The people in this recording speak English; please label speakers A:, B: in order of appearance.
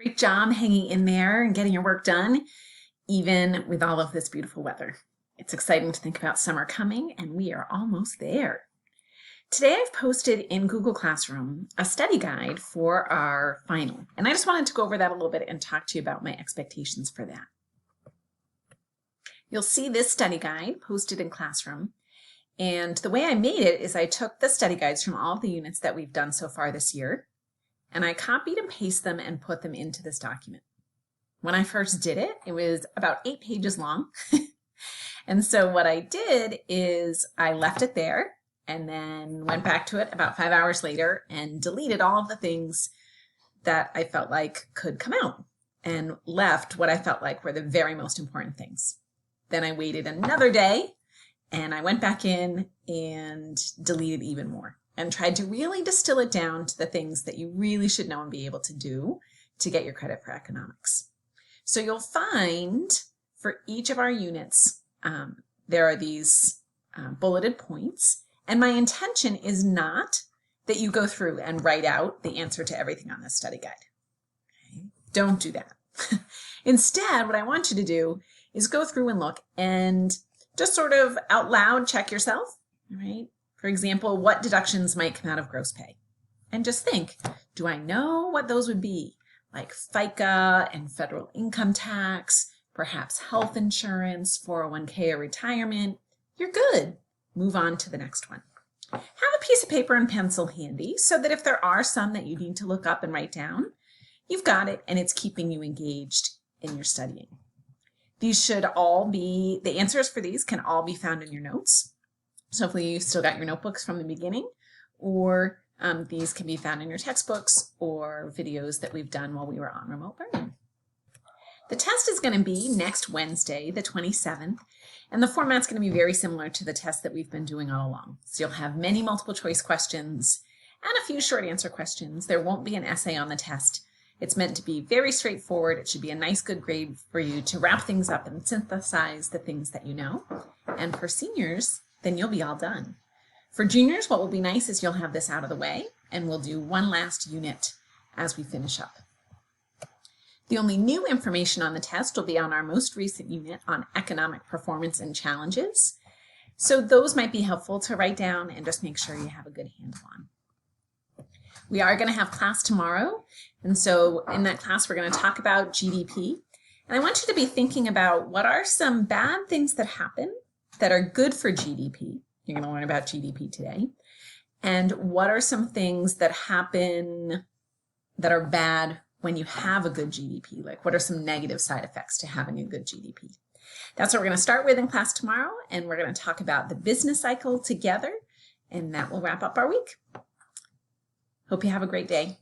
A: Great job hanging in there and getting your work done, even with all of this beautiful weather. It's exciting to think about summer coming, and we are almost there. Today I've posted in Google Classroom a study guide for our final, and I just wanted to go over that a little bit and talk to you about my expectations for that. You'll see this study guide posted in Classroom, and the way I made it is I took the study guides from all of the units that we've done so far this year, and I copied and pasted them and put them into this document. When I first did it, it was about 8 pages long. And so what I did is I left it there and then went back to it about 5 hours later and deleted all of the things that I felt like could come out and left what I felt like were the very most important things. Then I waited another day and I went back in and deleted even more and tried to really distill it down to the things that you really should know and be able to do to get your credit for economics. So you'll find for each of our units, there are these bulleted points, and my intention is not that you go through and write out the answer to everything on this study guide. Okay? Don't do that. Instead, what I want you to do is go through and look and just sort of out loud check yourself, right? For example, what deductions might come out of gross pay? And just think, do I know what those would be? Like FICA and federal income tax, perhaps health insurance, 401k or retirement. You're good. Move on to the next one. Have a piece of paper and pencil handy so that if there are some that you need to look up and write down, you've got it and it's keeping you engaged in your studying. These should all be, the answers for these can all be found in your notes. So hopefully you still got your notebooks from the beginning, or these can be found in your textbooks or videos that we've done while we were on remote learning. The test is going to be next Wednesday, the 27th, and the format's going to be very similar to the test that we've been doing all along. So you'll have many multiple choice questions and a few short answer questions. There won't be an essay on the test. It's meant to be very straightforward. It should be a nice, good grade for you to wrap things up and synthesize the things that you know. And for seniors, then you'll be all done. For juniors, what will be nice is you'll have this out of the way, and we'll do one last unit as we finish up. The only new information on the test will be on our most recent unit on economic performance and challenges. So those might be helpful to write down and just make sure you have a good handle on. We are going to have class tomorrow, and so in that class we're going to talk about GDP. And I want you to be thinking about what are some bad things that happen that are good for GDP. You're going to learn about GDP today. And what are some things that happen that are bad when you have a good GDP? Like what are some negative side effects to having a good GDP? That's what we're going to start with in class tomorrow. And we're going to talk about the business cycle together. And that will wrap up our week. Hope you have a great day.